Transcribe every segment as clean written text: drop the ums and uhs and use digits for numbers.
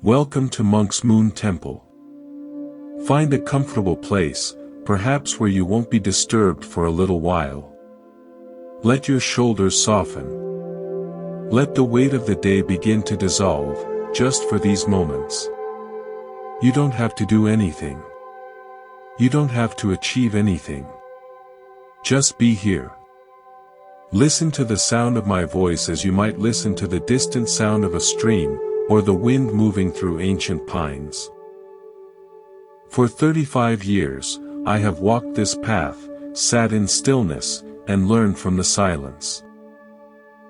Welcome to Monk's Moon Temple. Find a comfortable place, perhaps where you won't be disturbed for a little while. Let your shoulders soften. Let the weight of the day begin to dissolve, just for these moments. You don't have to do anything. You don't have to achieve anything. Just be here. Listen to the sound of my voice as you might listen to the distant sound of a stream, or the wind moving through ancient pines. For 35 years, I have walked this path, sat in stillness, and learned from the silence.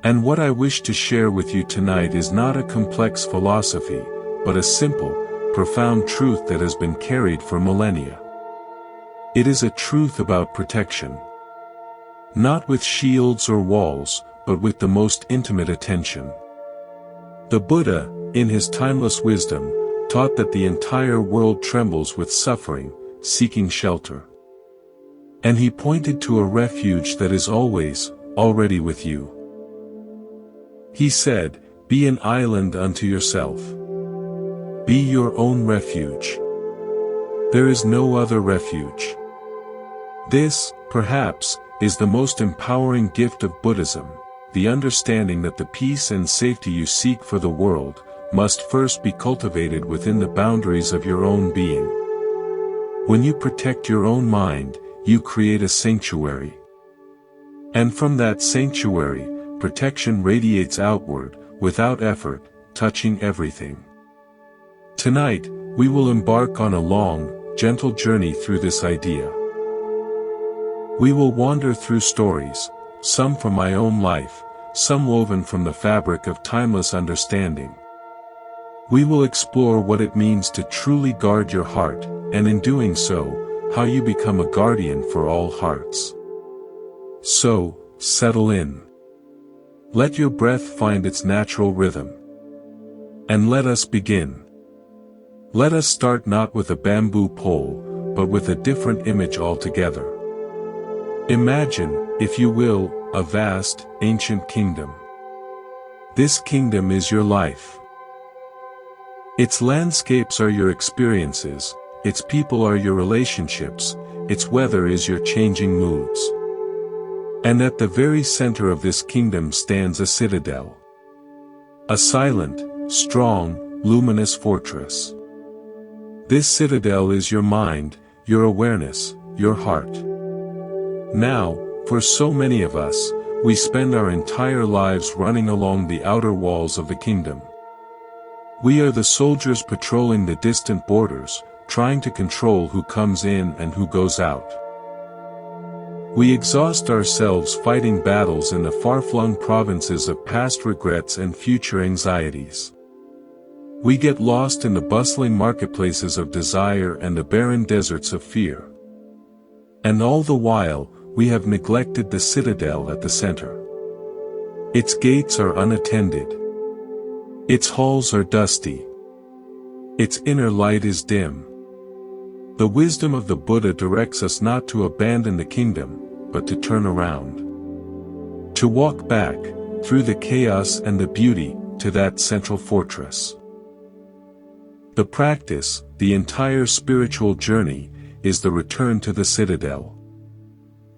And what I wish to share with you tonight is not a complex philosophy, but a simple, profound truth that has been carried for millennia. It is a truth about protection. Not with shields or walls, but with the most intimate attention. The Buddha, in his timeless wisdom, taught that the entire world trembles with suffering, seeking shelter. And he pointed to a refuge that is already with you. He said, "Be an island unto yourself. Be your own refuge. There is no other refuge." This, perhaps, is the most empowering gift of Buddhism, the understanding that the peace and safety you seek for the world must first be cultivated within the boundaries of your own being. When you protect your own mind, you create a sanctuary. And from that sanctuary, protection radiates outward, without effort, touching everything. Tonight, we will embark on a long, gentle journey through this idea. We will wander through stories, some from my own life, some woven from the fabric of timeless understanding. We will explore what it means to truly guard your heart, and in doing so, how you become a guardian for all hearts. So, settle in. Let your breath find its natural rhythm. And let us begin. Let us start not with a bamboo pole, but with a different image altogether. Imagine, if you will, a vast, ancient kingdom. This kingdom is your life. Its landscapes are your experiences, its people are your relationships, its weather is your changing moods. And at the very center of this kingdom stands a citadel. A silent, strong, luminous fortress. This citadel is your mind, your awareness, your heart. Now, for so many of us, we spend our entire lives running along the outer walls of the kingdom. We are the soldiers patrolling the distant borders, trying to control who comes in and who goes out. We exhaust ourselves fighting battles in the far-flung provinces of past regrets and future anxieties. We get lost in the bustling marketplaces of desire and the barren deserts of fear. And all the while, we have neglected the citadel at the center. Its gates are unattended. Its halls are dusty. Its inner light is dim. The wisdom of the Buddha directs us not to abandon the kingdom, but to turn around. To walk back, through the chaos and the beauty, to that central fortress. The practice, the entire spiritual journey, is the return to the citadel.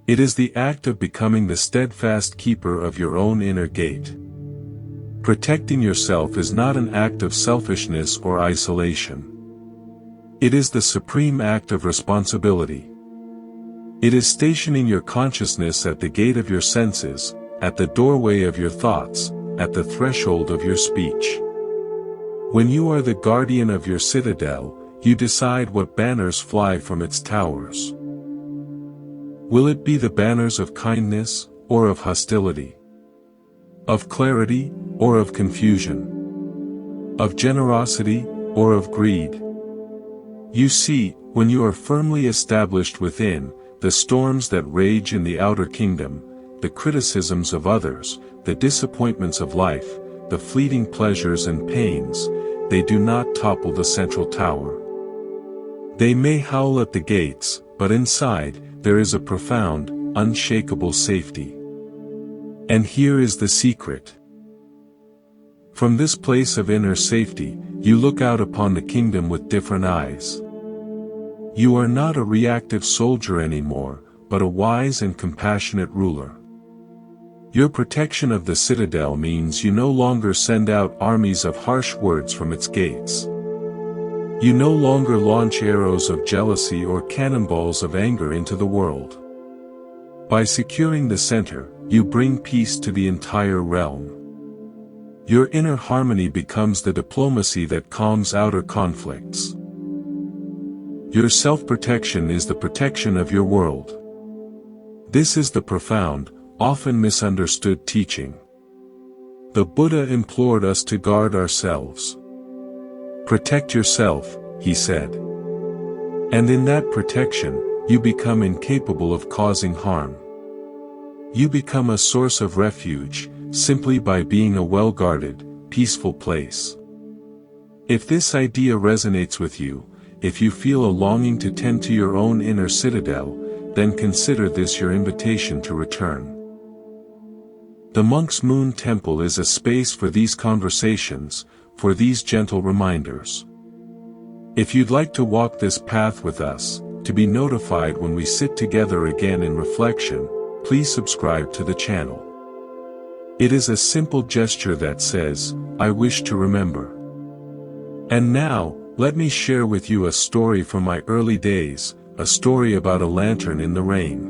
It is the act of becoming the steadfast keeper of your own inner gate. Protecting yourself is not an act of selfishness or isolation. It is the supreme act of responsibility. It is stationing your consciousness at the gate of your senses, at the doorway of your thoughts, at the threshold of your speech. When you are the guardian of your citadel, you decide what banners fly from its towers. Will it be the banners of kindness, or of hostility? Of clarity, or of confusion? Of generosity, or of greed? You see, when you are firmly established within, the storms that rage in the outer kingdom, the criticisms of others, the disappointments of life, the fleeting pleasures and pains, they do not topple the central tower. They may howl at the gates, but inside, there is a profound, unshakable safety. And here is the secret. From this place of inner safety, You look out upon the kingdom with different eyes. You are not a reactive soldier anymore, but a wise and compassionate ruler. Your protection of the citadel means you no longer send out armies of harsh words from its gates. You no longer launch arrows of jealousy or cannonballs of anger into the world. By securing the center, you bring peace to the entire realm. Your inner harmony becomes the diplomacy that calms outer conflicts. Your self-protection is the protection of your world. This is the profound, often misunderstood teaching. The Buddha implored us to guard ourselves. Protect yourself, he said. And in that protection, you become incapable of causing harm. You become a source of refuge, simply by being a well-guarded, peaceful place. If this idea resonates with you, if you feel a longing to tend to your own inner citadel, then consider this your invitation to return. The monk's moon temple is a space for these conversations, for these gentle reminders. If you'd like to walk this path with us, to be notified when we sit together again in reflection, please subscribe to the channel. It is a simple gesture that says, I wish to remember. And now, let me share with you a story from my early days, a story about a lantern in the rain.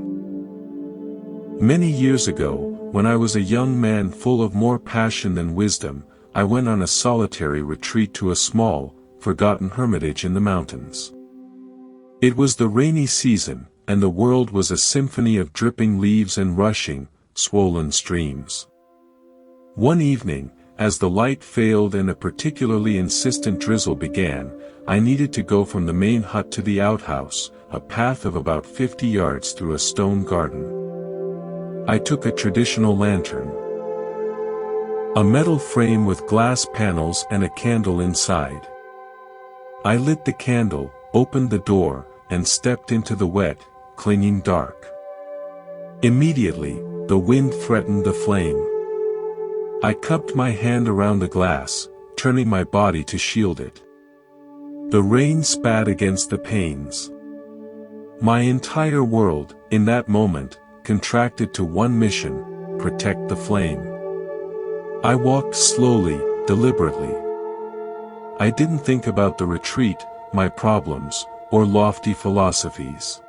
Many years ago, when I was a young man full of more passion than wisdom, I went on a solitary retreat to a small, forgotten hermitage in the mountains. It was the rainy season, and the world was a symphony of dripping leaves and rushing, swollen streams. One evening, as the light failed and a particularly insistent drizzle began, I needed to go from the main hut to the outhouse, a path of about 50 yards through a stone garden. I took a traditional lantern. A metal frame with glass panels and a candle inside. I lit the candle, opened the door, and stepped into the wet, clinging dark. Immediately, the wind threatened the flame. I cupped my hand around the glass, turning my body to shield it. The rain spat against the panes. My entire world, in that moment, contracted to one mission: protect the flame. I walked slowly, deliberately. I didn't think about the retreat, my problems, or lofty philosophies.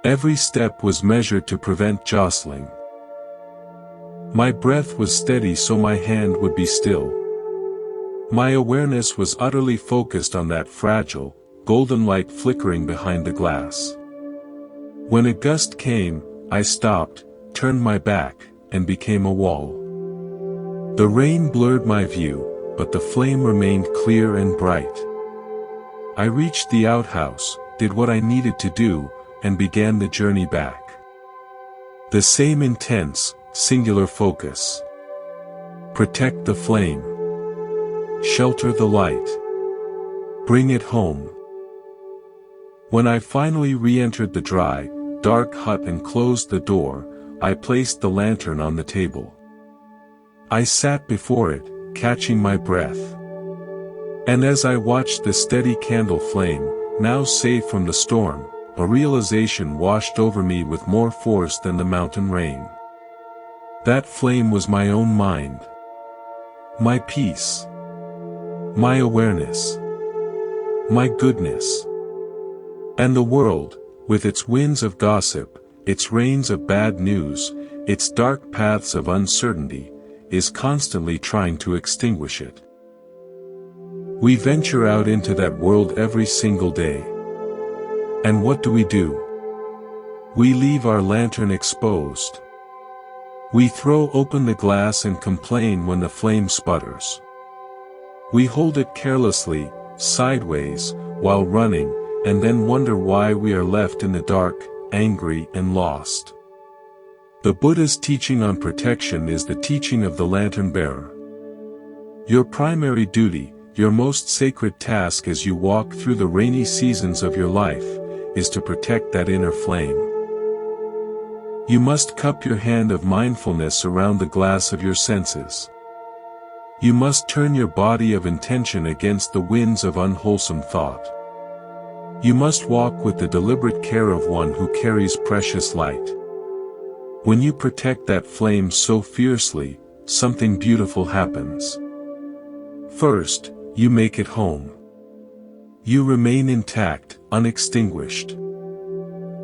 Every step was measured to prevent jostling. My breath was steady so my hand would be still. My awareness was utterly focused on that fragile, golden light flickering behind the glass. When a gust came, I stopped, turned my back, and became a wall. The rain blurred my view, but the flame remained clear and bright. I reached the outhouse, did what I needed to do, and began the journey back. The same intense, singular focus. Protect the flame. Shelter the light. Bring it home. When I finally re-entered the dry, dark hut and closed the door, I placed the lantern on the table. I sat before it, catching my breath. And as I watched the steady candle flame, now safe from the storm, a realization washed over me with more force than the mountain rain. That flame was my own mind. My peace. My awareness. My goodness. And the world, with its winds of gossip, its rains of bad news, its dark paths of uncertainty, is constantly trying to extinguish it. We venture out into that world every single day. And what do? We leave our lantern exposed. We throw open the glass and complain when the flame sputters. We hold it carelessly, sideways, while running, and then wonder why we are left in the dark, angry and lost. The Buddha's teaching on protection is the teaching of the lantern bearer. Your primary duty, your most sacred task as you walk through the rainy seasons of your life, is to protect that inner flame. You must cup your hand of mindfulness around the glass of your senses. You must turn your body of intention against the winds of unwholesome thought. You must walk with the deliberate care of one who carries precious light. When you protect that flame so fiercely, something beautiful happens. First, you make it home. You remain intact, unextinguished.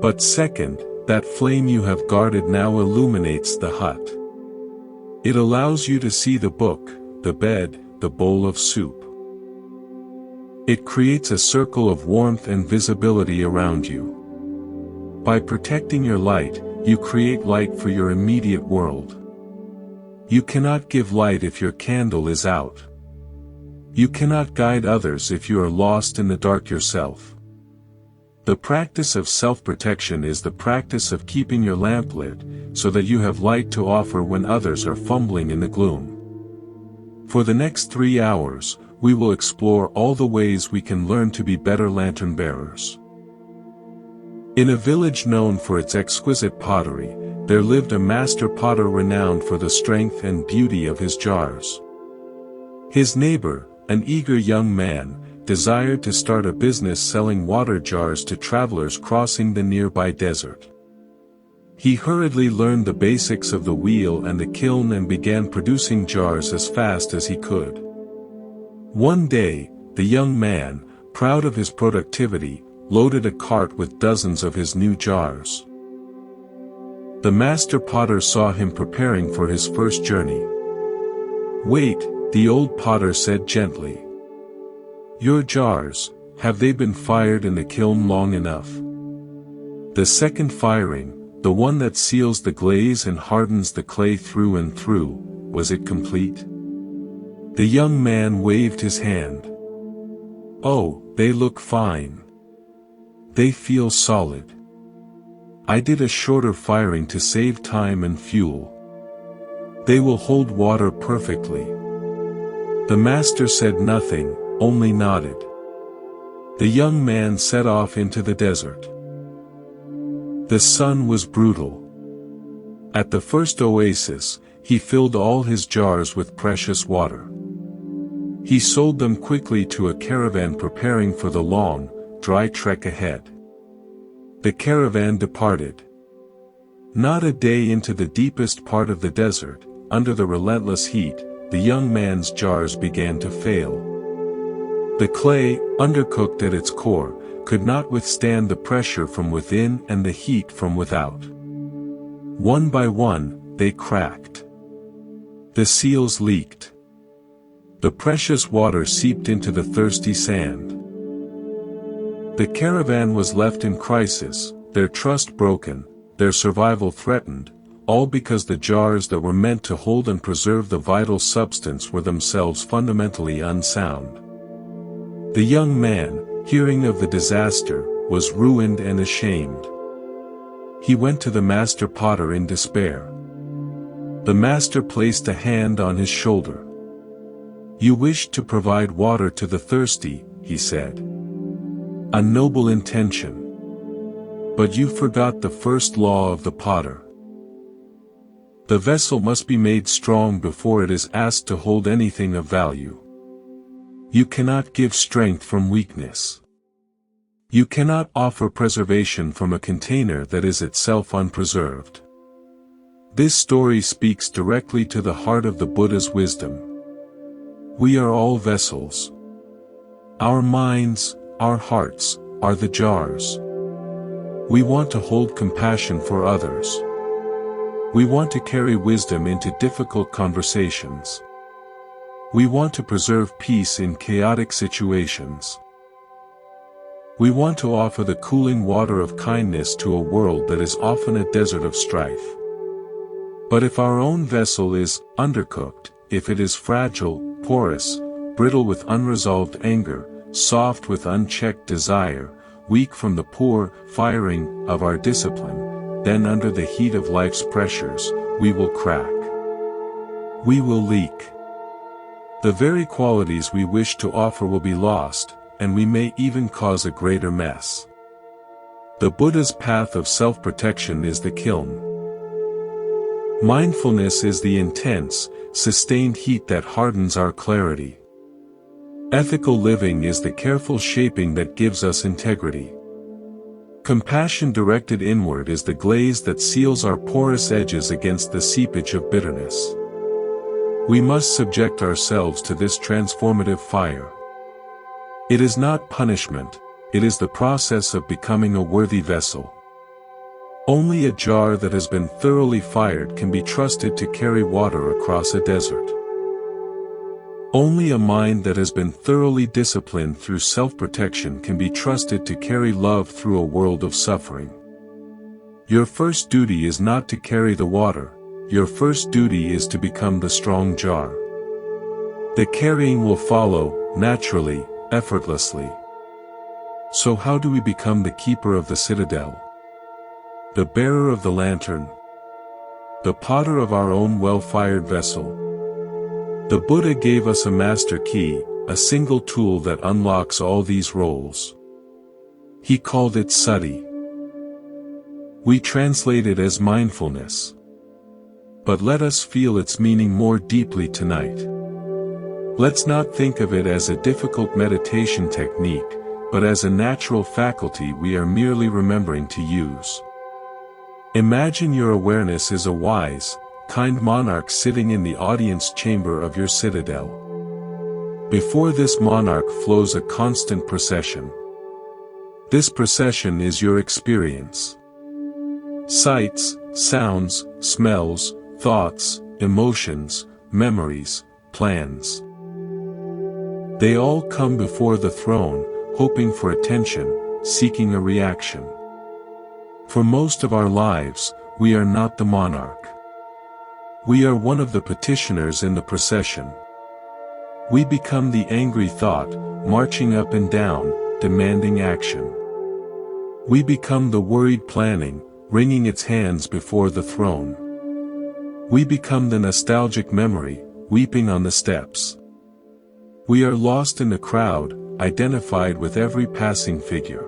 But second, that flame you have guarded now illuminates the hut. It allows you to see the book, the bed, the bowl of soup. It creates a circle of warmth and visibility around you. By protecting your light, you create light for your immediate world. You cannot give light if your candle is out. You cannot guide others if you are lost in the dark yourself. The practice of self-protection is the practice of keeping your lamp lit, so that you have light to offer when others are fumbling in the gloom. For the next 3 hours, we will explore all the ways we can learn to be better lantern bearers. In a village known for its exquisite pottery, there lived a master potter renowned for the strength and beauty of his jars. His neighbor, an eager young man, desired to start a business selling water jars to travelers crossing the nearby desert. He hurriedly learned the basics of the wheel and the kiln and began producing jars as fast as he could. One day, the young man, proud of his productivity, loaded a cart with dozens of his new jars. The master potter saw him preparing for his first journey. "Wait," the old potter said gently. "Your jars, have they been fired in the kiln long enough? The second firing, the one that seals the glaze and hardens the clay through and through, was it complete?" The young man waved his hand. "Oh, they look fine. They feel solid. I did a shorter firing to save time and fuel. They will hold water perfectly." The master said nothing, only nodded. The young man set off into the desert. The sun was brutal. At the first oasis, he filled all his jars with precious water. He sold them quickly to a caravan preparing for the long, dry trek ahead. The caravan departed. Not a day into the deepest part of the desert, under the relentless heat, the young man's jars began to fail. The clay, undercooked at its core, could not withstand the pressure from within and the heat from without. One by one, they cracked. The seals leaked. The precious water seeped into the thirsty sand. The caravan was left in crisis, their trust broken, their survival threatened, all because the jars that were meant to hold and preserve the vital substance were themselves fundamentally unsound. The young man, hearing of the disaster, was ruined and ashamed. He went to the master potter in despair. The master placed a hand on his shoulder. "You wished to provide water to the thirsty," he said. "A noble intention. But you forgot the first law of the potter. The vessel must be made strong before it is asked to hold anything of value. You cannot give strength from weakness. You cannot offer preservation from a container that is itself unpreserved." This story speaks directly to the heart of the Buddha's wisdom. We are all vessels. Our minds, our hearts, are the jars. We want to hold compassion for others. We want to carry wisdom into difficult conversations. We want to preserve peace in chaotic situations. We want to offer the cooling water of kindness to a world that is often a desert of strife. But if our own vessel is undercooked, if it is fragile, porous, brittle with unresolved anger, soft with unchecked desire, weak from the poor firing of our discipline, then under the heat of life's pressures, we will crack. We will leak. The very qualities we wish to offer will be lost, and we may even cause a greater mess. The Buddha's path of self-protection is the kiln. Mindfulness is the intense, sustained heat that hardens our clarity. Ethical living is the careful shaping that gives us integrity. Compassion directed inward is the glaze that seals our porous edges against the seepage of bitterness. We must subject ourselves to this transformative fire. It is not punishment, it is the process of becoming a worthy vessel. Only a jar that has been thoroughly fired can be trusted to carry water across a desert. Only a mind that has been thoroughly disciplined through self-protection can be trusted to carry love through a world of suffering. Your first duty is not to carry the water, your first duty is to become the strong jar. The carrying will follow, naturally, effortlessly. So how do we become the keeper of the citadel? The bearer of the lantern? The potter of our own well-fired vessel? The Buddha gave us a master key, a single tool that unlocks all these roles. He called it sati. We translate it as mindfulness. But let us feel its meaning more deeply tonight. Let's not think of it as a difficult meditation technique, but as a natural faculty we are merely remembering to use. Imagine your awareness is a wise, kind monarch sitting in the audience chamber of your citadel. Before this monarch flows a constant procession. This procession is your experience. Sights, sounds, smells, thoughts, emotions, memories, plans. They all come before the throne, hoping for attention, seeking a reaction. For most of our lives, we are not the monarch. We are one of the petitioners in the procession. We become the angry thought, marching up and down, demanding action. We become the worried planning, wringing its hands before the throne. We become the nostalgic memory, weeping on the steps. We are lost in the crowd, identified with every passing figure.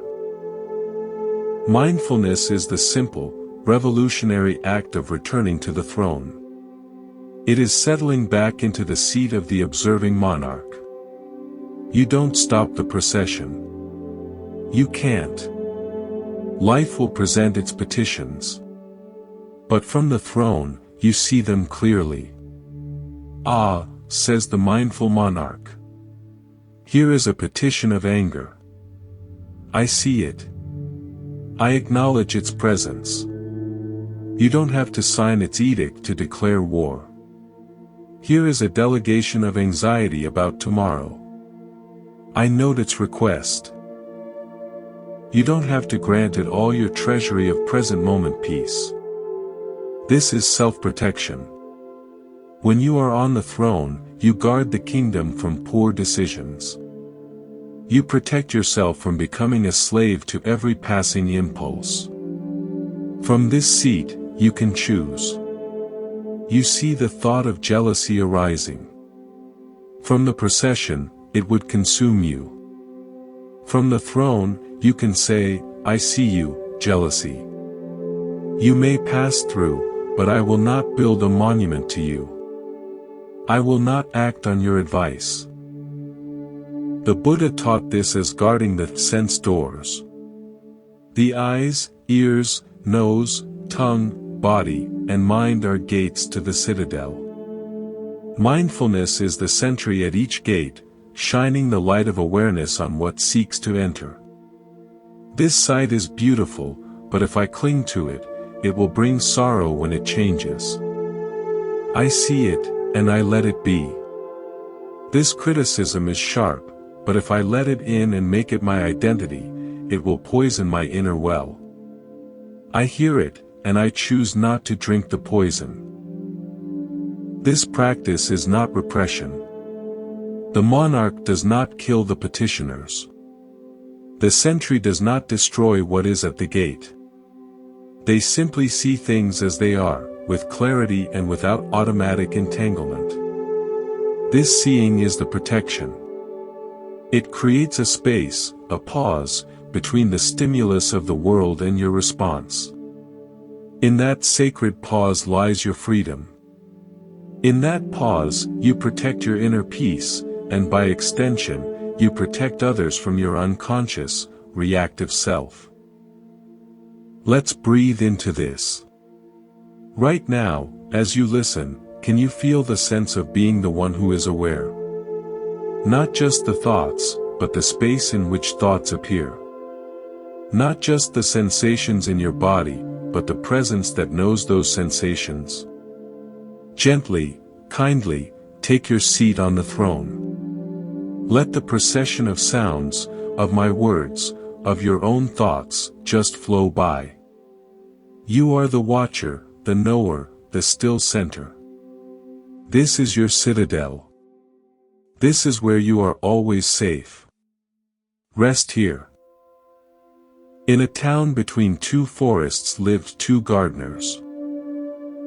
Mindfulness is the simple, revolutionary act of returning to the throne. It is settling back into the seat of the observing monarch. You don't stop the procession. You can't. Life will present its petitions. But from the throne, you see them clearly. Ah, says the mindful monarch. Here is a petition of anger. I see it. I acknowledge its presence. You don't have to sign its edict to declare war. Here is a delegation of anxiety about tomorrow. I note its request. You don't have to grant it all your treasury of present moment peace. This is self-protection. When you are on the throne, you guard the kingdom from poor decisions. You protect yourself from becoming a slave to every passing impulse. From this seat, you can choose. You see the thought of jealousy arising. From the procession, it would consume you. From the throne, you can say, I see you, jealousy. You may pass through, but I will not build a monument to you. I will not act on your advice. The Buddha taught this as guarding the sense doors. The eyes, ears, nose, tongue, body, and mind are gates to the citadel. Mindfulness is the sentry at each gate, shining the light of awareness on what seeks to enter. This sight is beautiful, but if I cling to it, it will bring sorrow when it changes. I see it, and I let it be. This criticism is sharp, but if I let it in and make it my identity, it will poison my inner well. I hear it, and I choose not to drink the poison. This practice is not repression. The monarch does not kill the petitioners. The sentry does not destroy what is at the gate. They simply see things as they are, with clarity and without automatic entanglement. This seeing is the protection. It creates a space, a pause, between the stimulus of the world and your response. In that sacred pause lies your freedom. In that pause, you protect your inner peace, and by extension, you protect others from your unconscious, reactive self. Let's breathe into this. Right now, as you listen, can you feel the sense of being the one who is aware? Not just the thoughts, but the space in which thoughts appear. Not just the sensations in your body, but the presence that knows those sensations. Gently, kindly, take your seat on the throne. Let the procession of sounds, of my words, of your own thoughts, just flow by. You are the watcher, the knower, the still center. This is your citadel. This is where you are always safe. Rest here. In a town between two forests lived two gardeners.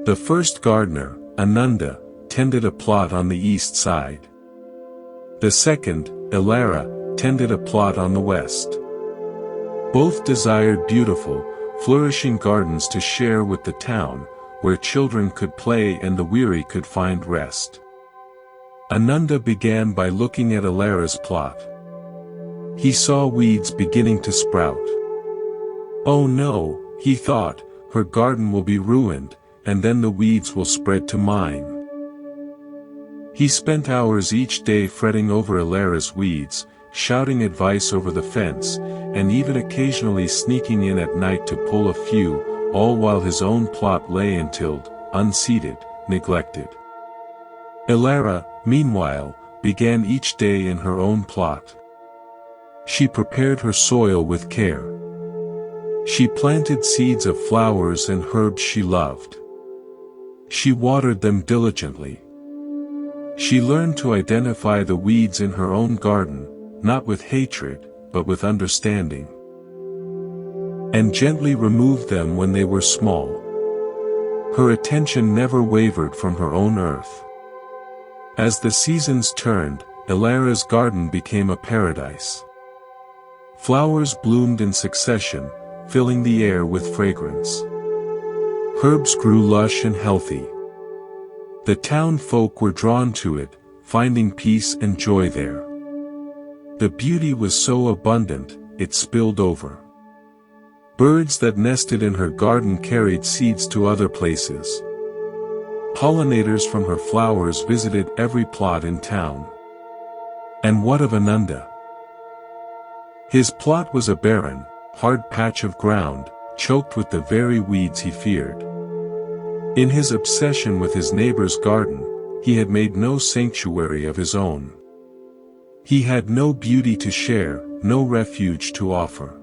The first gardener, Ananda, tended a plot on the east side. The second, Ilara, tended a plot on the west. Both desired beautiful, flourishing gardens to share with the town, where children could play and the weary could find rest. Ananda began by looking at Ilara's plot. He saw weeds beginning to sprout. Oh no, he thought, her garden will be ruined, and then the weeds will spread to mine. He spent hours each day fretting over Ilara's weeds, shouting advice over the fence, and even occasionally sneaking in at night to pull a few, all while his own plot lay untilled, unseeded, neglected. Ilara, meanwhile, began each day in her own plot. She prepared her soil with care. She planted seeds of flowers and herbs she loved. She watered them diligently. She learned to identify the weeds in her own garden, not with hatred, but with understanding. And gently removed them when they were small. Her attention never wavered from her own earth. As the seasons turned, Ilara's garden became a paradise. Flowers bloomed in succession, filling the air with fragrance. Herbs grew lush and healthy. The town folk were drawn to it, finding peace and joy there. The beauty was so abundant, it spilled over. Birds that nested in her garden carried seeds to other places. Pollinators from her flowers visited every plot in town. And what of Ananda? His plot was a barren, hard patch of ground, choked with the very weeds he feared. In his obsession with his neighbor's garden, he had made no sanctuary of his own. He had no beauty to share, no refuge to offer.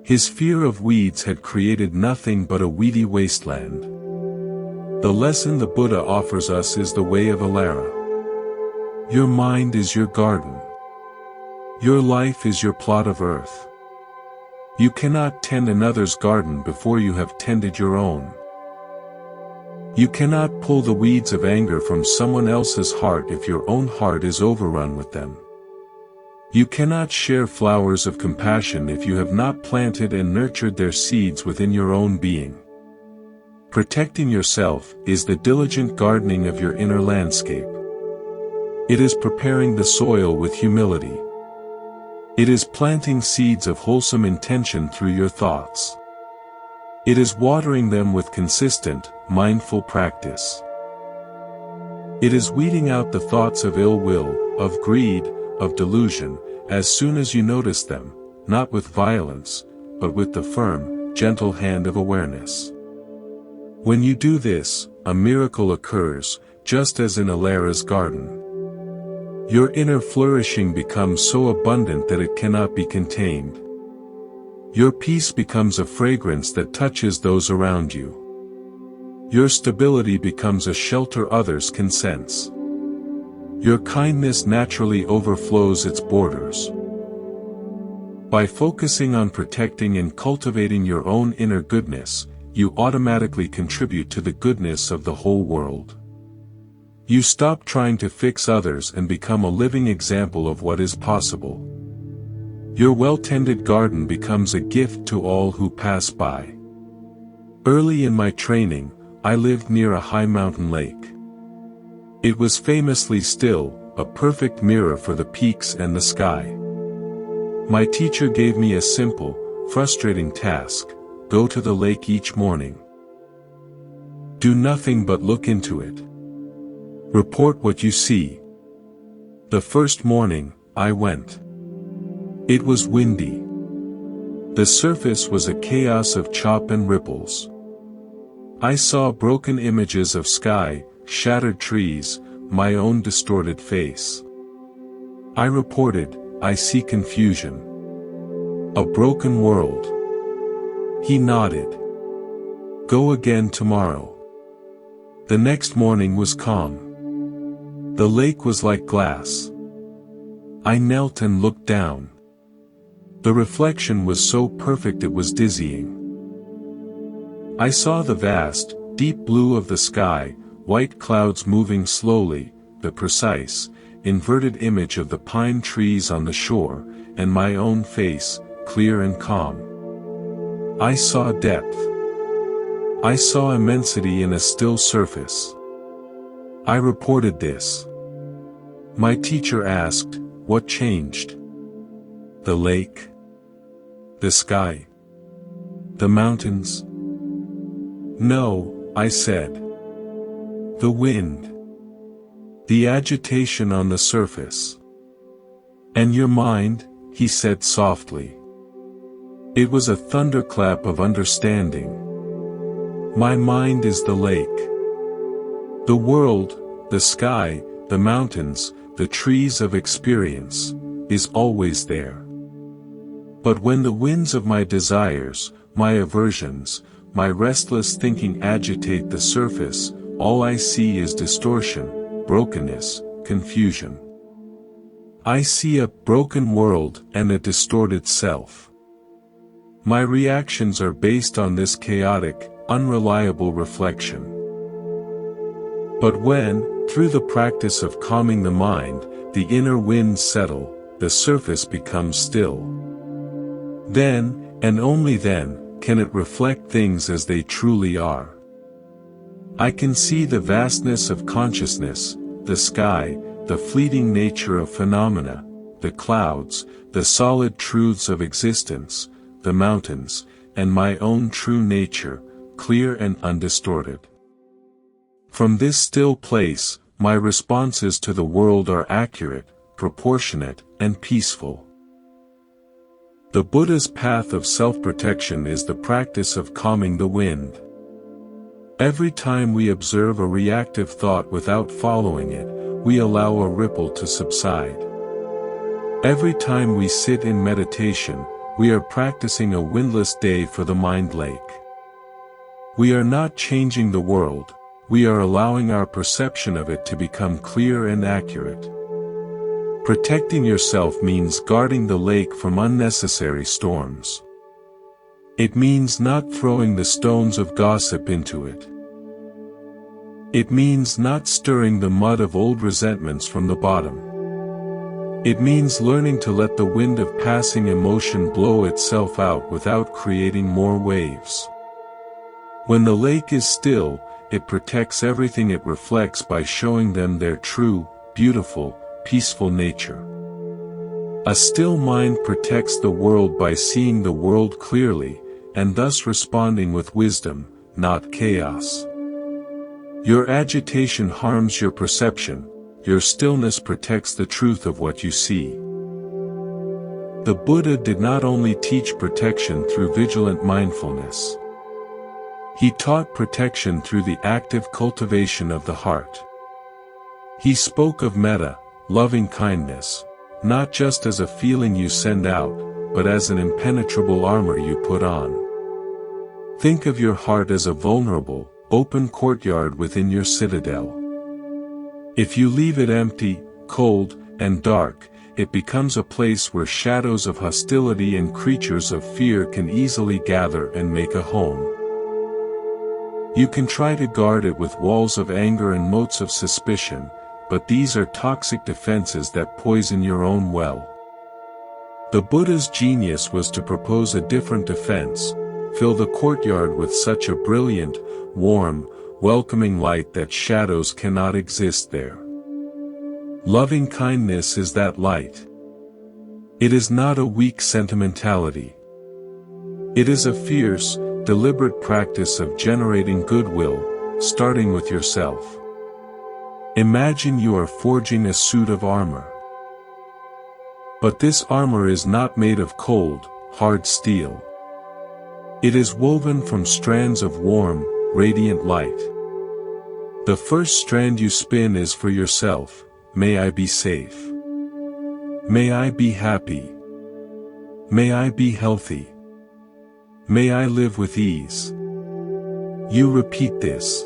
His fear of weeds had created nothing but a weedy wasteland. The lesson the Buddha offers us is the way of Ilara. Your mind is your garden. Your life is your plot of earth. You cannot tend another's garden before you have tended your own. You cannot pull the weeds of anger from someone else's heart if your own heart is overrun with them. You cannot share flowers of compassion if you have not planted and nurtured their seeds within your own being. Protecting yourself is the diligent gardening of your inner landscape. It is preparing the soil with humility. It is planting seeds of wholesome intention through your thoughts. It is watering them with consistent, mindful practice. It is weeding out the thoughts of ill will, of greed, of delusion, as soon as you notice them, not with violence, but with the firm, gentle hand of awareness. When you do this, a miracle occurs, just as in Ilara's garden. Your inner flourishing becomes so abundant that it cannot be contained. Your peace becomes a fragrance that touches those around you. Your stability becomes a shelter others can sense. Your kindness naturally overflows its borders. By focusing on protecting and cultivating your own inner goodness, you automatically contribute to the goodness of the whole world. You stop trying to fix others and become a living example of what is possible. Your well-tended garden becomes a gift to all who pass by. Early in my training, I lived near a high mountain lake. It was famously still, a perfect mirror for the peaks and the sky. My teacher gave me a simple, frustrating task: go to the lake each morning. Do nothing but look into it. Report what you see. The first morning, I went. It was windy. The surface was a chaos of chop and ripples. I saw broken images of sky, shattered trees, my own distorted face. I reported, I see confusion. A broken world. He nodded. Go again tomorrow. The next morning was calm. The lake was like glass. I knelt and looked down. The reflection was so perfect it was dizzying. I saw the vast, deep blue of the sky, white clouds moving slowly, the precise, inverted image of the pine trees on the shore, and my own face, clear and calm. I saw depth. I saw immensity in a still surface. I reported this. My teacher asked, what changed? The lake? The sky? The mountains? No, I said. The wind. The agitation on the surface. And your mind, he said softly. It was a thunderclap of understanding. My mind is the lake. The world, the sky, the mountains, the trees of experience, is always there. But when the winds of my desires, my aversions, my restless thinking agitate the surface, all I see is distortion, brokenness, confusion. I see a broken world and a distorted self. My reactions are based on this chaotic, unreliable reflection. But when, through the practice of calming the mind, the inner winds settle, the surface becomes still. Then, and only then, can it reflect things as they truly are. I can see the vastness of consciousness, the sky, the fleeting nature of phenomena, the clouds, the solid truths of existence, the mountains, and my own true nature, clear and undistorted. From this still place, my responses to the world are accurate, proportionate, and peaceful. The Buddha's path of self-protection is the practice of calming the wind. Every time we observe a reactive thought without following it, we allow a ripple to subside. Every time we sit in meditation, we are practicing a windless day for the mind lake. We are not changing the world, we are allowing our perception of it to become clear and accurate. Protecting yourself means guarding the lake from unnecessary storms. It means not throwing the stones of gossip into it. It means not stirring the mud of old resentments from the bottom. It means learning to let the wind of passing emotion blow itself out without creating more waves. When the lake is still, it protects everything it reflects by showing them their true, beautiful, peaceful nature. A still mind protects the world by seeing the world clearly, and thus responding with wisdom, not chaos. Your agitation harms your perception, your stillness protects the truth of what you see. The Buddha did not only teach protection through vigilant mindfulness. He taught protection through the active cultivation of the heart. He spoke of metta, loving kindness, not just as a feeling you send out, but as an impenetrable armor you put on. Think of your heart as a vulnerable, open courtyard within your citadel. If you leave it empty, cold, and dark, it becomes a place where shadows of hostility and creatures of fear can easily gather and make a home. You can try to guard it with walls of anger and moats of suspicion, but these are toxic defenses that poison your own well. The Buddha's genius was to propose a different defense, fill the courtyard with such a brilliant, warm, welcoming light that shadows cannot exist there. Loving kindness is that light. It is not a weak sentimentality. It is a fierce, deliberate practice of generating goodwill, starting with yourself. Imagine you are forging a suit of armor. But this armor is not made of cold, hard steel. It is woven from strands of warm, radiant light. The first strand you spin is for yourself. May I be safe. May I be happy. May I be healthy. May I live with ease. You repeat this.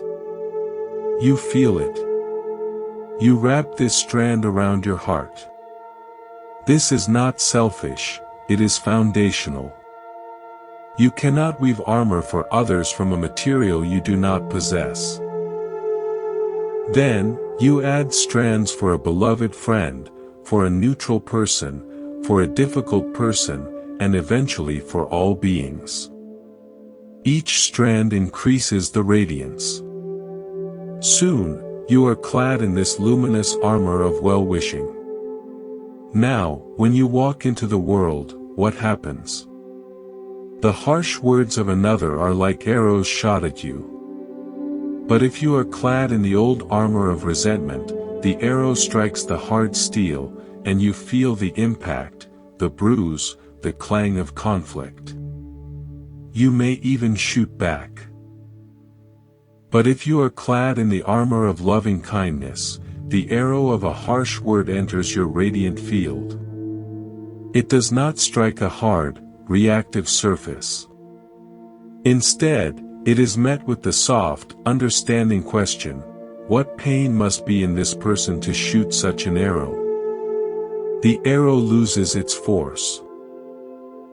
You feel it. You wrap this strand around your heart. This is not selfish, it is foundational. You cannot weave armor for others from a material you do not possess. Then, you add strands for a beloved friend, for a neutral person, for a difficult person, and eventually for all beings. Each strand increases the radiance. Soon, you are clad in this luminous armor of well-wishing. Now, when you walk into the world, what happens? The harsh words of another are like arrows shot at you. But if you are clad in the old armor of resentment, the arrow strikes the hard steel, and you feel the impact, the bruise, the clang of conflict. You may even shoot back. But if you are clad in the armor of loving kindness, the arrow of a harsh word enters your radiant field. It does not strike a hard, reactive surface. Instead, it is met with the soft, understanding question, what pain must be in this person to shoot such an arrow? The arrow loses its force.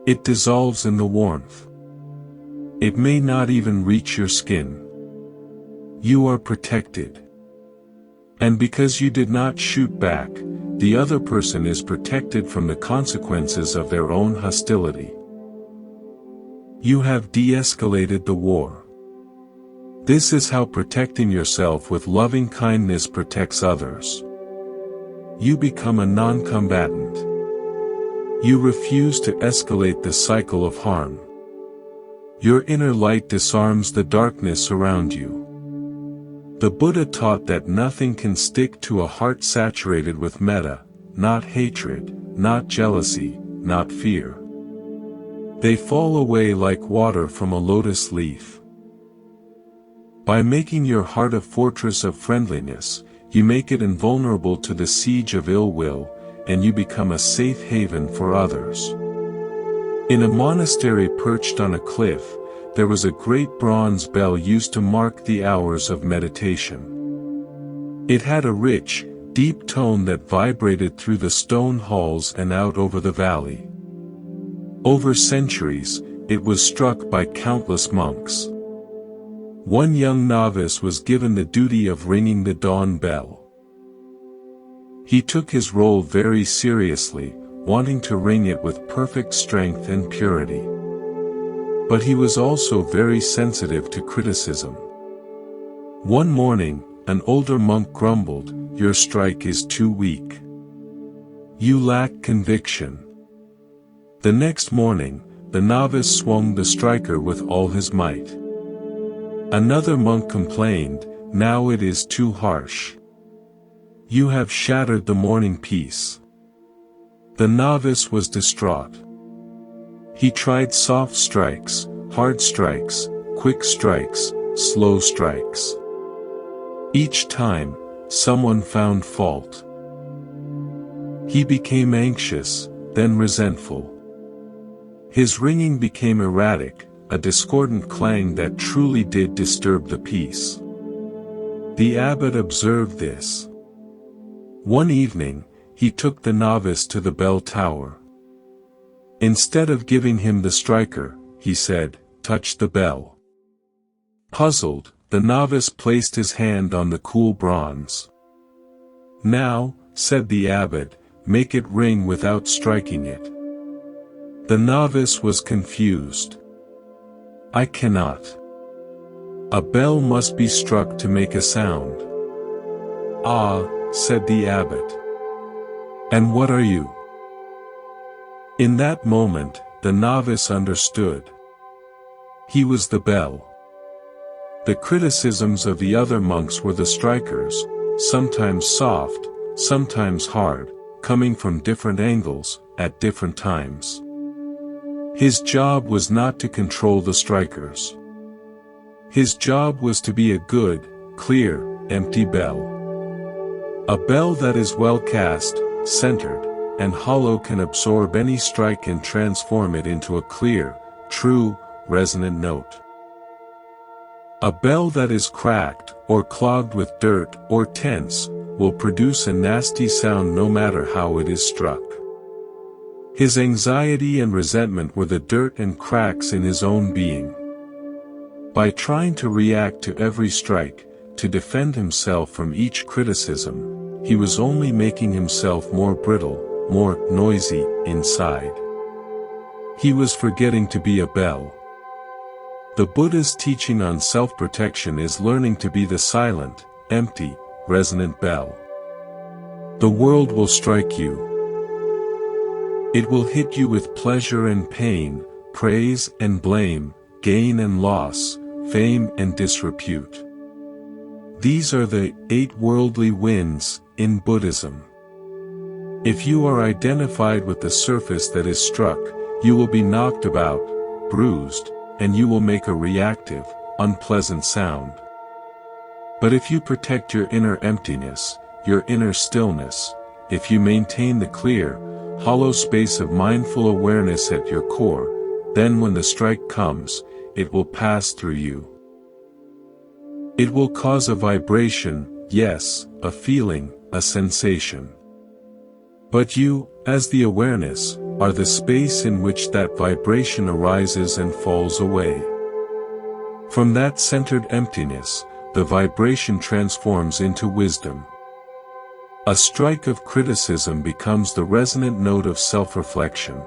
It dissolves in the warmth. It may not even reach your skin. You are protected. And because you did not shoot back, the other person is protected from the consequences of their own hostility. You have de-escalated the war. This is how protecting yourself with loving kindness protects others. You become a non-combatant. You refuse to escalate the cycle of harm. Your inner light disarms the darkness around you. The Buddha taught that nothing can stick to a heart saturated with metta, not hatred, not jealousy, not fear. They fall away like water from a lotus leaf. By making your heart a fortress of friendliness, you make it invulnerable to the siege of ill will, and you become a safe haven for others. In a monastery perched on a cliff, there was a great bronze bell used to mark the hours of meditation. It had a rich, deep tone that vibrated through the stone halls and out over the valley. Over centuries, it was struck by countless monks. One young novice was given the duty of ringing the dawn bell. He took his role very seriously, wanting to ring it with perfect strength and purity. But he was also very sensitive to criticism. One morning, an older monk grumbled, "Your strike is too weak. You lack conviction." The next morning, the novice swung the striker with all his might. Another monk complained, "Now it is too harsh. You have shattered the morning peace." The novice was distraught. He tried soft strikes, hard strikes, quick strikes, slow strikes. Each time, someone found fault. He became anxious, then resentful. His ringing became erratic, a discordant clang that truly did disturb the peace. The abbot observed this. One evening, he took the novice to the bell tower. Instead of giving him the striker, he said, "Touch the bell." Puzzled, the novice placed his hand on the cool bronze. "Now," said the abbot, "make it ring without striking it." The novice was confused. I cannot. A bell must be struck to make a sound. Ah, said the abbot. And what are you? In that moment, the novice understood. He was the bell. The criticisms of the other monks were the strikers, sometimes soft, sometimes hard, coming from different angles, at different times. His job was not to control the strikers. His job was to be a good, clear, empty bell. A bell that is well cast, centered, and hollow can absorb any strike and transform it into a clear, true, resonant note. A bell that is cracked, or clogged with dirt, or tense, will produce a nasty sound no matter how it is struck. His anxiety and resentment were the dirt and cracks in his own being. By trying to react to every strike, to defend himself from each criticism, he was only making himself more brittle, more noisy, inside. He was forgetting to be a bell. The Buddha's teaching on self-protection is learning to be the silent, empty, resonant bell. The world will strike you. It will hit you with pleasure and pain, praise and blame, gain and loss, fame and disrepute. These are the 8 worldly winds in Buddhism. If you are identified with the surface that is struck, you will be knocked about, bruised, and you will make a reactive, unpleasant sound. But if you protect your inner emptiness, your inner stillness, if you maintain the clear, hollow space of mindful awareness at your core, then when the strike comes, it will pass through you. It will cause a vibration, yes, a feeling, a sensation. But you, as the awareness, are the space in which that vibration arises and falls away. From that centered emptiness, the vibration transforms into wisdom. A strike of criticism becomes the resonant note of self-reflection.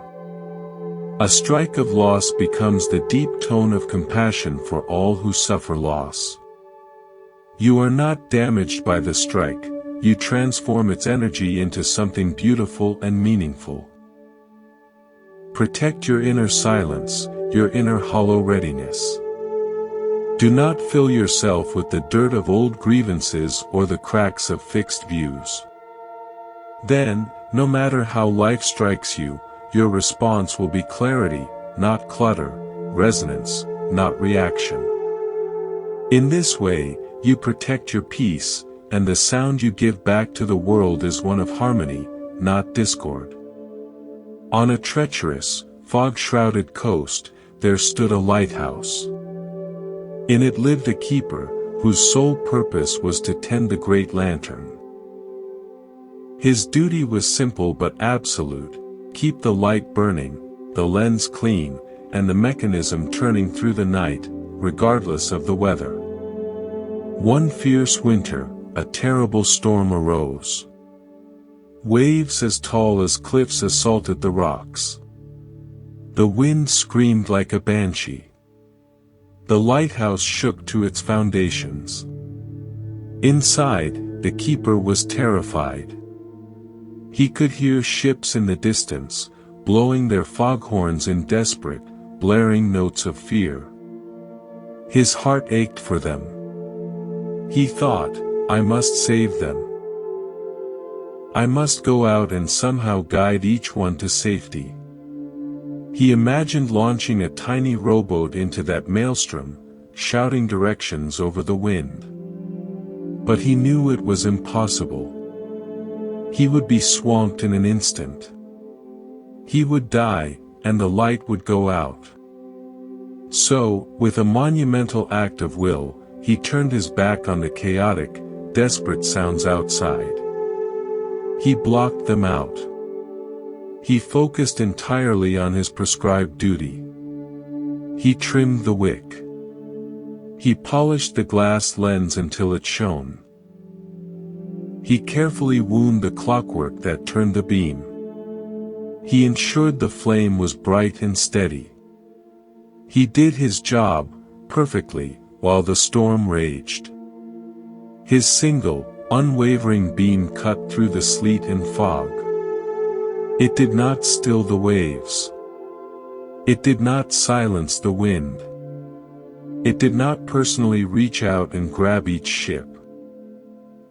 A strike of loss becomes the deep tone of compassion for all who suffer loss. You are not damaged by the strike, you transform its energy into something beautiful and meaningful. Protect your inner silence, your inner hollow readiness. Do not fill yourself with the dirt of old grievances or the cracks of fixed views. Then, no matter how life strikes you, your response will be clarity, not clutter, resonance, not reaction. In this way, you protect your peace, and the sound you give back to the world is one of harmony, not discord. On a treacherous, fog-shrouded coast, there stood a lighthouse. In it lived a keeper, whose sole purpose was to tend the great lantern. His duty was simple but absolute: keep the light burning, the lens clean, and the mechanism turning through the night, regardless of the weather. One fierce winter, a terrible storm arose. Waves as tall as cliffs assaulted the rocks. The wind screamed like a banshee. The lighthouse shook to its foundations. Inside, the keeper was terrified. He could hear ships in the distance, blowing their foghorns in desperate, blaring notes of fear. His heart ached for them. He thought, I must save them. I must go out and somehow guide each one to safety. He imagined launching a tiny rowboat into that maelstrom, shouting directions over the wind. But he knew it was impossible. He would be swamped in an instant. He would die, and the light would go out. So, with a monumental act of will, he turned his back on the chaotic, desperate sounds outside. He blocked them out. He focused entirely on his prescribed duty. He trimmed the wick. He polished the glass lens until it shone. He carefully wound the clockwork that turned the beam. He ensured the flame was bright and steady. He did his job perfectly while the storm raged. His single, unwavering beam cut through the sleet and fog. It did not still the waves. It did not silence the wind. It did not personally reach out and grab each ship.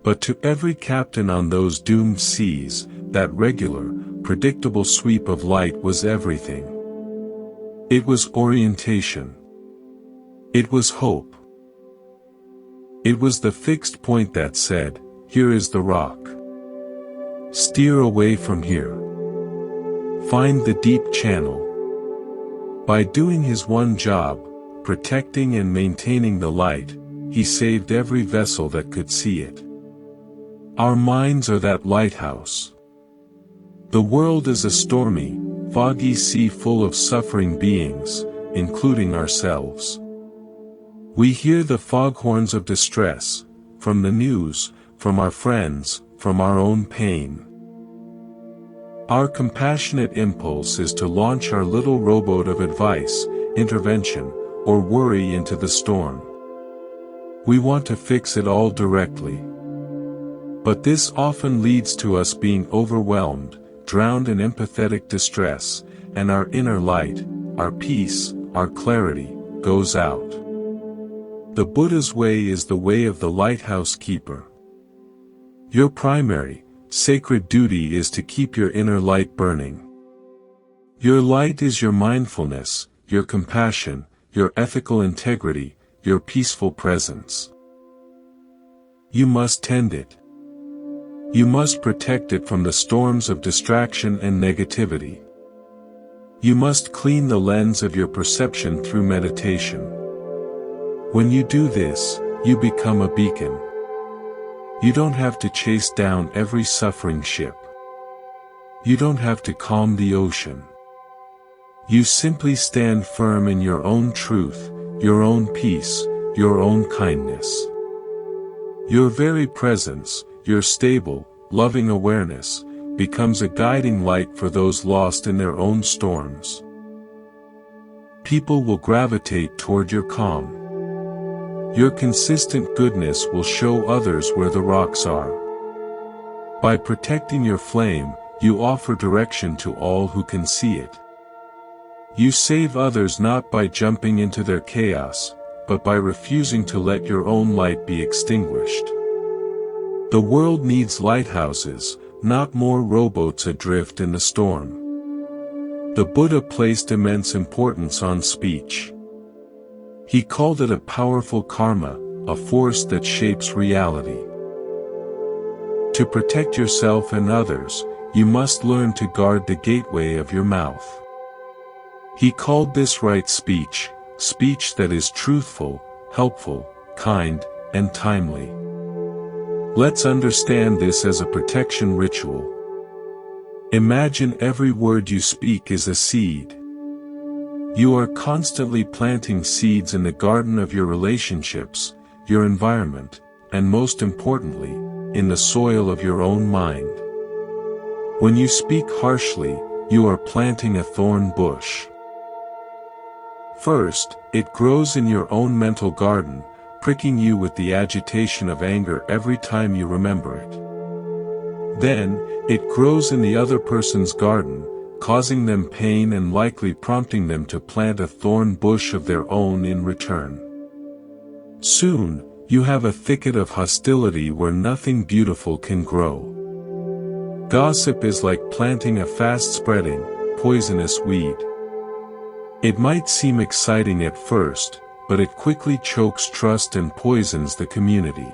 But to every captain on those doomed seas, that regular, predictable sweep of light was everything. It was orientation. It was hope. It was the fixed point that said, "Here is the rock. Steer away from here. Find the deep channel." By doing his one job, protecting and maintaining the light, he saved every vessel that could see it. Our minds are that lighthouse. The world is a stormy, foggy sea full of suffering beings, including ourselves. We hear the foghorns of distress, from the news, from our friends, from our own pain. Our compassionate impulse is to launch our little rowboat of advice, intervention, or worry into the storm. We want to fix it all directly. But this often leads to us being overwhelmed, drowned in empathetic distress, and our inner light, our peace, our clarity, goes out. The Buddha's way is the way of the lighthouse keeper. Your primary, sacred duty is to keep your inner light burning. Your light is your mindfulness, your compassion, your ethical integrity, your peaceful presence. You must tend it. You must protect it from the storms of distraction and negativity. You must clean the lens of your perception through meditation. When you do this, you become a beacon. You don't have to chase down every suffering ship. You don't have to calm the ocean. You simply stand firm in your own truth, your own peace, your own kindness. Your very presence, your stable, loving awareness, becomes a guiding light for those lost in their own storms. People will gravitate toward your calm. Your consistent goodness will show others where the rocks are. By protecting your flame, you offer direction to all who can see it. You save others not by jumping into their chaos, but by refusing to let your own light be extinguished. The world needs lighthouses, not more rowboats adrift in the storm. The Buddha placed immense importance on speech. He called it a powerful karma, a force that shapes reality. To protect yourself and others, you must learn to guard the gateway of your mouth. He called this right speech, speech that is truthful, helpful, kind, and timely. Let's understand this as a protection ritual. Imagine every word you speak is a seed. You are constantly planting seeds in the garden of your relationships, your environment, and most importantly, in the soil of your own mind. When you speak harshly, you are planting a thorn bush. First, it grows in your own mental garden, pricking you with the agitation of anger every time you remember it. Then, it grows in the other person's garden, causing them pain and likely prompting them to plant a thorn bush of their own in return. Soon, you have a thicket of hostility where nothing beautiful can grow. Gossip is like planting a fast-spreading, poisonous weed. It might seem exciting at first, but it quickly chokes trust and poisons the community.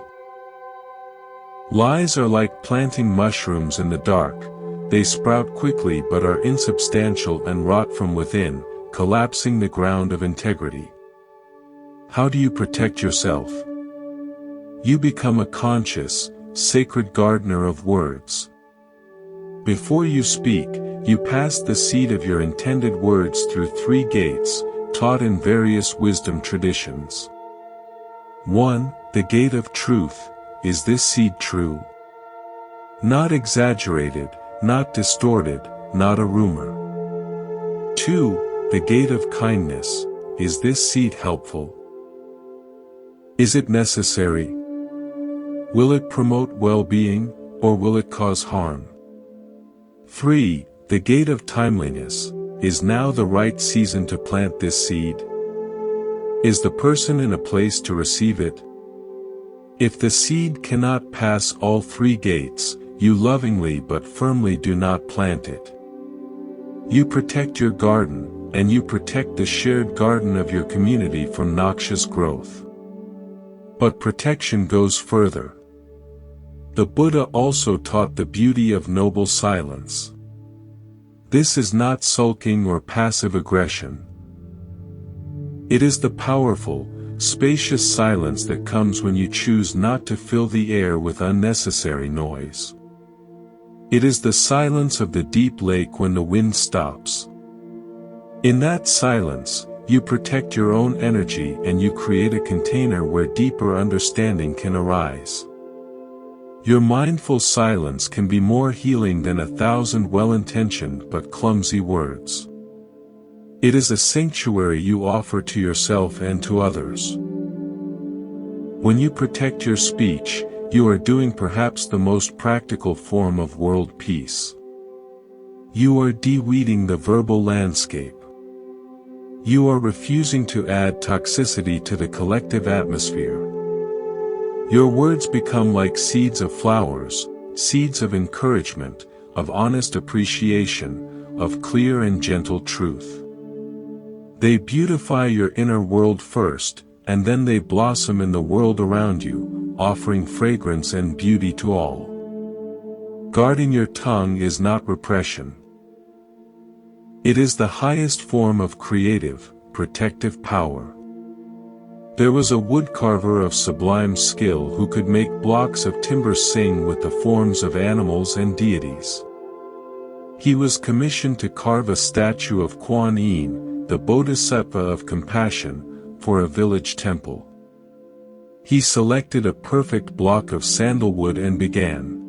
Lies are like planting mushrooms in the dark. They sprout quickly but are insubstantial and rot from within, collapsing the ground of integrity. How do you protect yourself? You become a conscious, sacred gardener of words. Before you speak, you pass the seed of your intended words through 3 gates, taught in various wisdom traditions. 1. The gate of truth. Is this seed true? Not exaggerated, not distorted, not a rumor. 2. The gate of kindness. is this seed helpful? Is it necessary? Will it promote well-being, or will it cause harm? 3. The gate of timeliness. Is now the right season to plant this seed? Is the person in a place to receive it? If the seed cannot pass all 3 gates, you lovingly but firmly do not plant it. You protect your garden, and you protect the shared garden of your community from noxious growth. But protection goes further. The Buddha also taught the beauty of noble silence. This is not sulking or passive aggression. It is the powerful, spacious silence that comes when you choose not to fill the air with unnecessary noise. It is the silence of the deep lake when the wind stops. In that silence, you protect your own energy and you create a container where deeper understanding can arise. Your mindful silence can be more healing than 1,000 well-intentioned but clumsy words. It is a sanctuary you offer to yourself and to others. When you protect your speech, you are doing perhaps the most practical form of world peace. You are de-weeding the verbal landscape. You are refusing to add toxicity to the collective atmosphere. Your words become like seeds of flowers, seeds of encouragement, of honest appreciation, of clear and gentle truth. They beautify your inner world first, and then they blossom in the world around you, offering fragrance and beauty to all. Guarding your tongue is not repression. It is the highest form of creative, protective power. There was a woodcarver of sublime skill who could make blocks of timber sing with the forms of animals and deities. He was commissioned to carve a statue of Kuan Yin, the Bodhisattva of compassion, for a village temple. He selected a perfect block of sandalwood and began.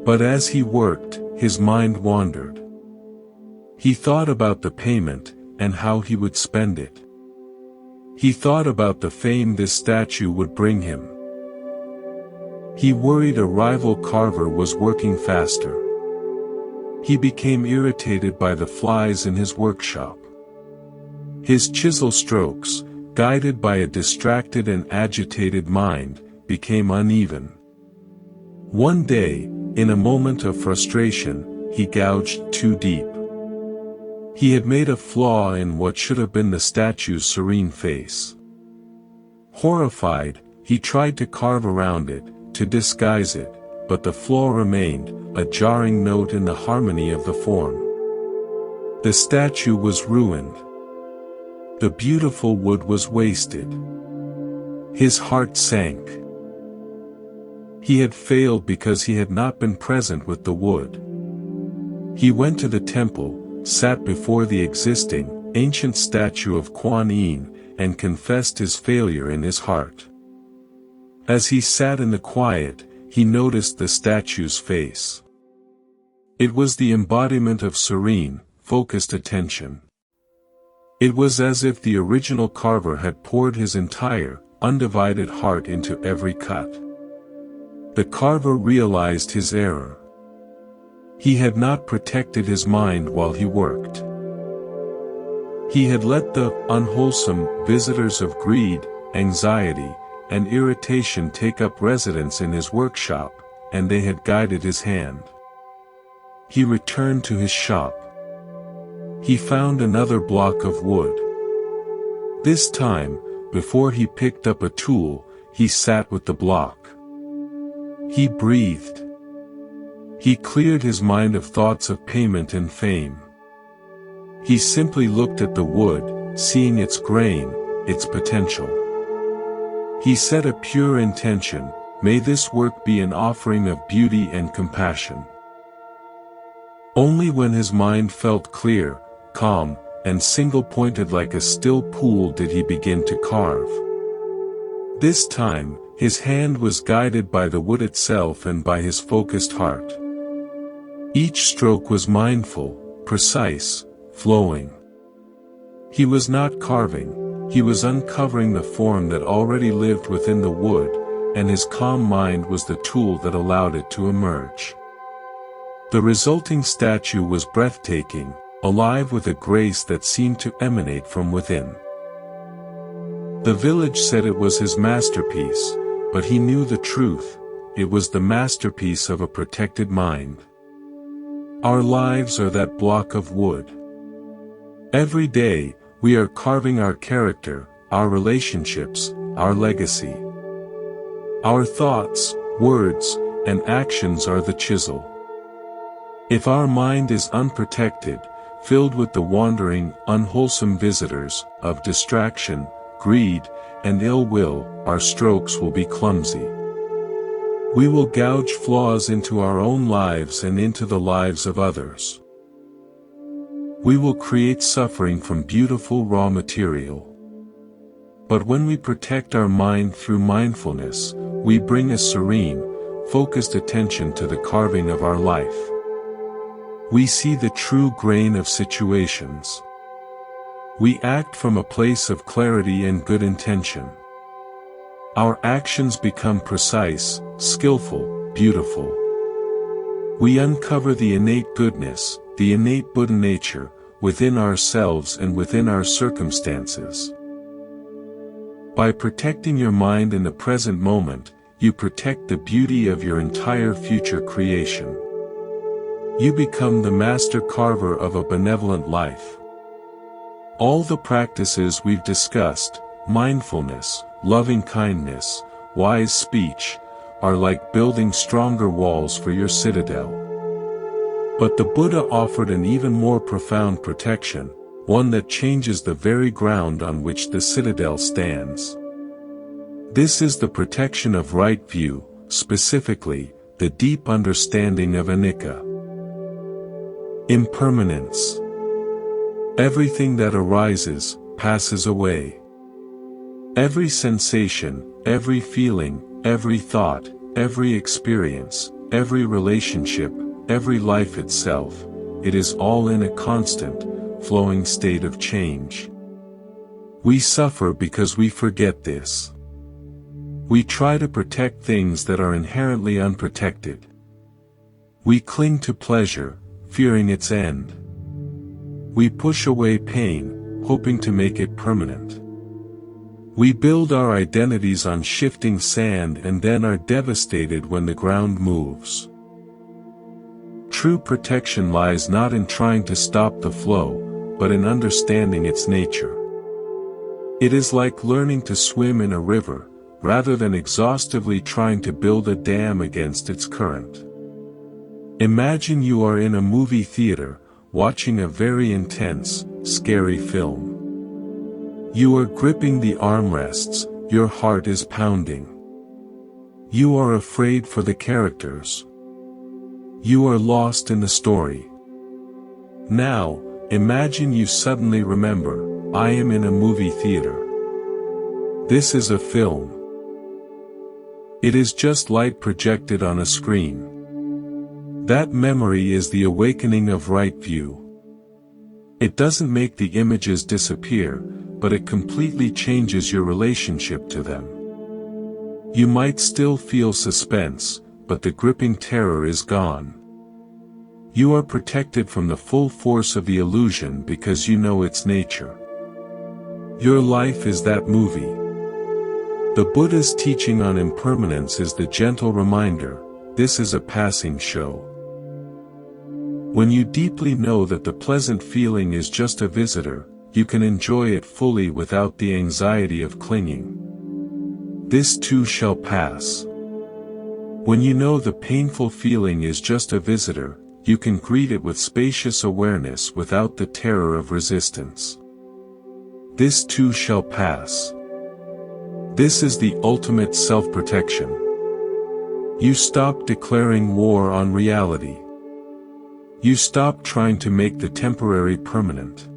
But as he worked, his mind wandered. He thought about the payment, and how he would spend it. He thought about the fame this statue would bring him. He worried a rival carver was working faster. He became irritated by the flies in his workshop. His chisel strokes, guided by a distracted and agitated mind, became uneven. One day, in a moment of frustration, he gouged too deep. He had made a flaw in what should have been the statue's serene face. Horrified, he tried to carve around it, to disguise it, but the flaw remained, a jarring note in the harmony of the form. The statue was ruined. The beautiful wood was wasted. His heart sank. He had failed because he had not been present with the wood. He went to the temple, sat before the existing, ancient statue of Kuan Yin, and confessed his failure in his heart. As he sat in the quiet, he noticed the statue's face. It was the embodiment of serene, focused attention. It was as if the original carver had poured his entire, undivided heart into every cut. The carver realized his error. He had not protected his mind while he worked. He had let the unwholesome visitors of greed, anxiety, and irritation take up residence in his workshop, and they had guided his hand. He returned to his shop. He found another block of wood. This time, before he picked up a tool, he sat with the block. He breathed. He cleared his mind of thoughts of payment and fame. He simply looked at the wood, seeing its grain, its potential. He set a pure intention, may this work be an offering of beauty and compassion. Only when his mind felt clear, calm, and single-pointed like a still pool did he begin to carve. This time, his hand was guided by the wood itself and by his focused heart. Each stroke was mindful, precise, flowing. He was not carving, he was uncovering the form that already lived within the wood, and his calm mind was the tool that allowed it to emerge. The resulting statue was breathtaking, alive with a grace that seemed to emanate from within. The village said it was his masterpiece, but he knew the truth: it was the masterpiece of a protected mind. Our lives are that block of wood. Every day, we are carving our character, our relationships, our legacy. Our thoughts, words, and actions are the chisel. If our mind is unprotected, filled with the wandering, unwholesome visitors of distraction, greed, and ill will, our strokes will be clumsy. We will gouge flaws into our own lives and into the lives of others. We will create suffering from beautiful raw material. But when we protect our mind through mindfulness, we bring a serene, focused attention to the carving of our life. We see the true grain of situations. We act from a place of clarity and good intention. Our actions become precise, skillful, beautiful. We uncover the innate goodness, the innate Buddha nature, within ourselves and within our circumstances. By protecting your mind in the present moment, you protect the beauty of your entire future creation. You become the master carver of a benevolent life. All the practices we've discussed, mindfulness, loving kindness, wise speech, are like building stronger walls for your citadel. But the Buddha offered an even more profound protection, one that changes the very ground on which the citadel stands. This is the protection of right view, specifically, the deep understanding of anicca. Impermanence. Everything that arises, passes away. Every sensation, every feeling, every thought, every experience, every relationship, every life itself, it is all in a constant, flowing state of change. We suffer because we forget this. We try to protect things that are inherently unprotected. We cling to pleasure, fearing its end. We push away pain, hoping to make it permanent. We build our identities on shifting sand and then are devastated when the ground moves. True protection lies not in trying to stop the flow, but in understanding its nature. It is like learning to swim in a river, rather than exhaustively trying to build a dam against its current. Imagine you are in a movie theater, watching a very intense, scary film. You are gripping the armrests, your heart is pounding. You are afraid for the characters. You are lost in the story. Now, imagine you suddenly remember, I am in a movie theater. This is a film. It is just light projected on a screen. That memory is the awakening of right view. It doesn't make the images disappear, but it completely changes your relationship to them. You might still feel suspense, but the gripping terror is gone. You are protected from the full force of the illusion because you know its nature. Your life is that movie. The Buddha's teaching on impermanence is the gentle reminder, this is a passing show. When you deeply know that the pleasant feeling is just a visitor, you can enjoy it fully without the anxiety of clinging. This too shall pass. When you know the painful feeling is just a visitor, you can greet it with spacious awareness without the terror of resistance. This too shall pass. This is the ultimate self-protection. You stop declaring war on reality. You stop trying to make the temporary permanent.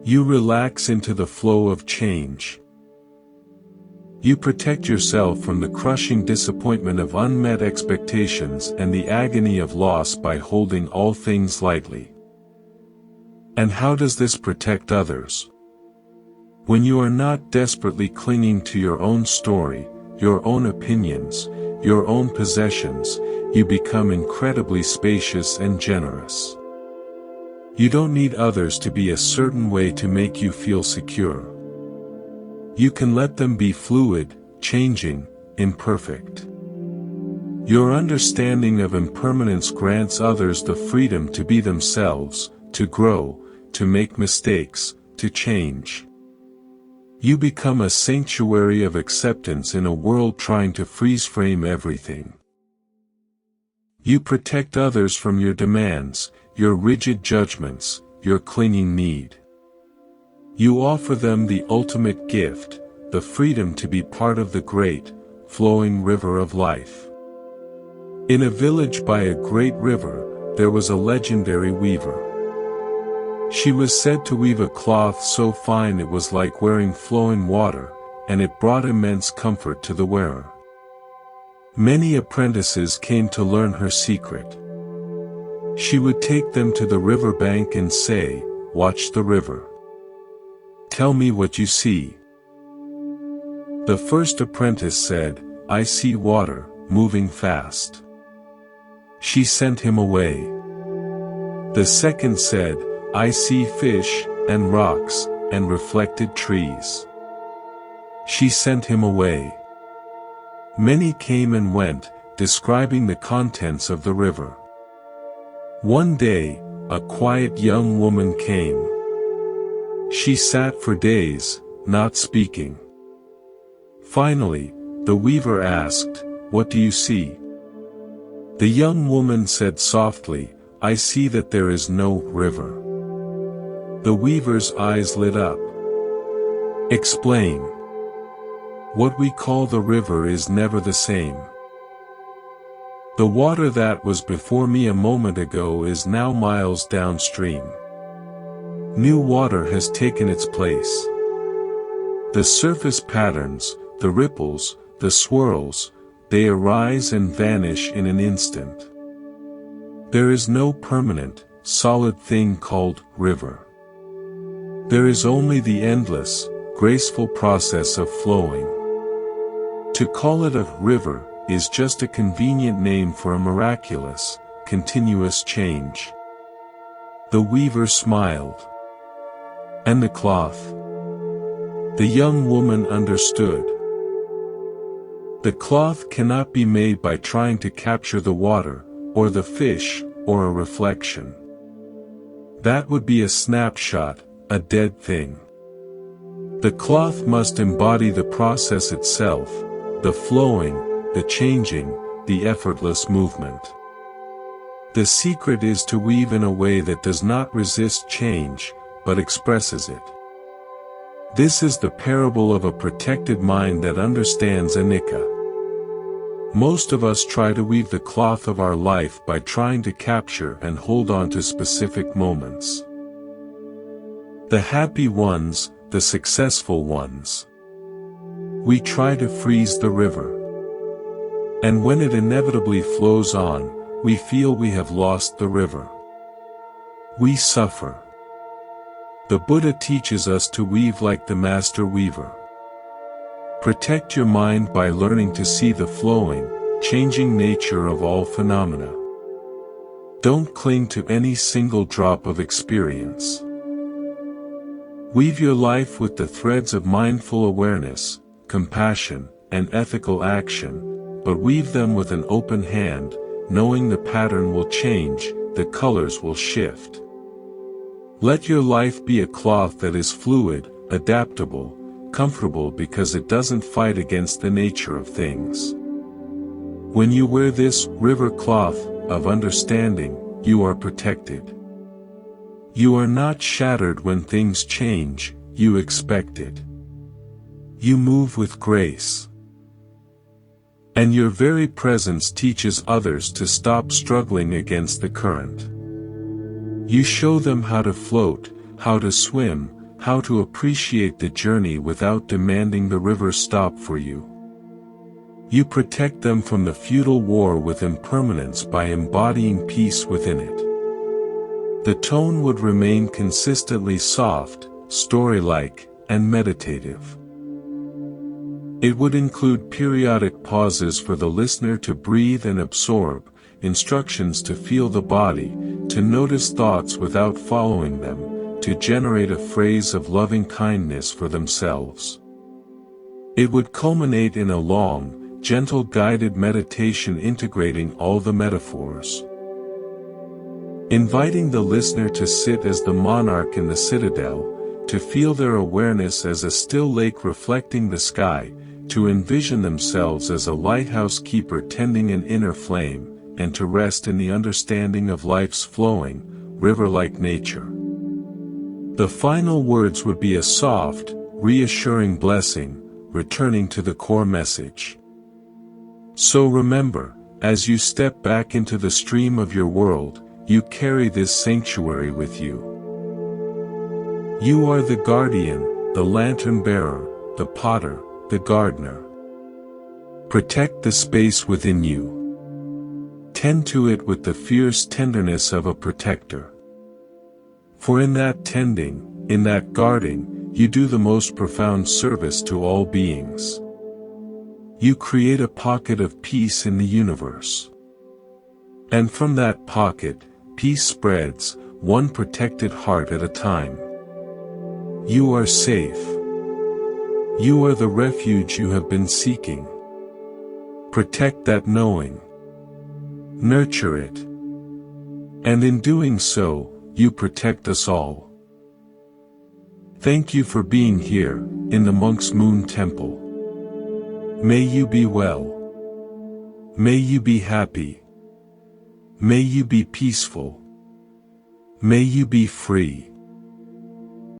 You relax into the flow of change. You protect yourself from the crushing disappointment of unmet expectations and the agony of loss by holding all things lightly. And how does this protect others? When you are not desperately clinging to your own story, your own opinions, your own possessions, you become incredibly spacious and generous. You don't need others to be a certain way to make you feel secure. You can let them be fluid, changing, imperfect. Your understanding of impermanence grants others the freedom to be themselves, to grow, to make mistakes, to change. You become a sanctuary of acceptance in a world trying to freeze-frame everything. You protect others from your demands, your rigid judgments, your clinging need. You offer them the ultimate gift, the freedom to be part of the great, flowing river of life. In a village by a great river, there was a legendary weaver. She was said to weave a cloth so fine it was like wearing flowing water, and it brought immense comfort to the wearer. Many apprentices came to learn her secret. She would take them to the river bank and say, "Watch the river. Tell me what you see." The first apprentice said, "I see water, moving fast." She sent him away. The second said, "I see fish, and rocks, and reflected trees." She sent him away. Many came and went, describing the contents of the river. One day, a quiet young woman came. She sat for days, not speaking. Finally, the weaver asked, "What do you see?" The young woman said softly, "I see that there is no river." The weaver's eyes lit up. "Explain. What we call the river is never the same. The water that was before me a moment ago is now miles downstream. New water has taken its place. The surface patterns, the ripples, the swirls, they arise and vanish in an instant. There is no permanent, solid thing called river. There is only the endless, graceful process of flowing. To call it a river is just a convenient name for a miraculous, continuous change." The weaver smiled. "And the cloth?" The young woman understood. "The cloth cannot be made by trying to capture the water, or the fish, or a reflection. That would be a snapshot, a dead thing. The cloth must embody the process itself, the flowing, the changing, the effortless movement. The secret is to weave in a way that does not resist change, but expresses it. This is the parable of a protected mind that understands anicca. Most of us try to weave the cloth of our life by trying to capture and hold on to specific moments. The happy ones, the successful ones. We try to freeze the river. And when it inevitably flows on, we feel we have lost the river. We suffer. The Buddha teaches us to weave like the master weaver. Protect your mind by learning to see the flowing, changing nature of all phenomena. Don't cling to any single drop of experience. Weave your life with the threads of mindful awareness, compassion, and ethical action, but weave them with an open hand, knowing the pattern will change, the colors will shift. Let your life be a cloth that is fluid, adaptable, comfortable because it doesn't fight against the nature of things. When you wear this river cloth of understanding, you are protected. You are not shattered when things change, you expect it. You move with grace. And your very presence teaches others to stop struggling against the current. You show them how to float, how to swim, how to appreciate the journey without demanding the river stop for you. You protect them from the futile war with impermanence by embodying peace within it. The tone would remain consistently soft, story-like, and meditative. It would include periodic pauses for the listener to breathe and absorb, instructions to feel the body, to notice thoughts without following them, to generate a phrase of loving kindness for themselves. It would culminate in a long, gentle guided meditation integrating all the metaphors. Inviting the listener to sit as the monarch in the citadel, to feel their awareness as a still lake reflecting the sky, to envision themselves as a lighthouse keeper tending an inner flame, and to rest in the understanding of life's flowing, river-like nature. The final words would be a soft, reassuring blessing, returning to the core message. So remember, as you step back into the stream of your world, you carry this sanctuary with you. You are the guardian, the lantern-bearer, the potter, the gardener. Protect the space within you. Tend to it with the fierce tenderness of a protector. For in that tending, in that guarding, you do the most profound service to all beings. You create a pocket of peace in the universe. And from that pocket, peace spreads, one protected heart at a time. You are safe. You are the refuge you have been seeking. Protect that knowing. Nurture it. And in doing so, you protect us all. Thank you for being here, in the Monk's Moon Temple. May you be well. May you be happy. May you be peaceful. May you be free.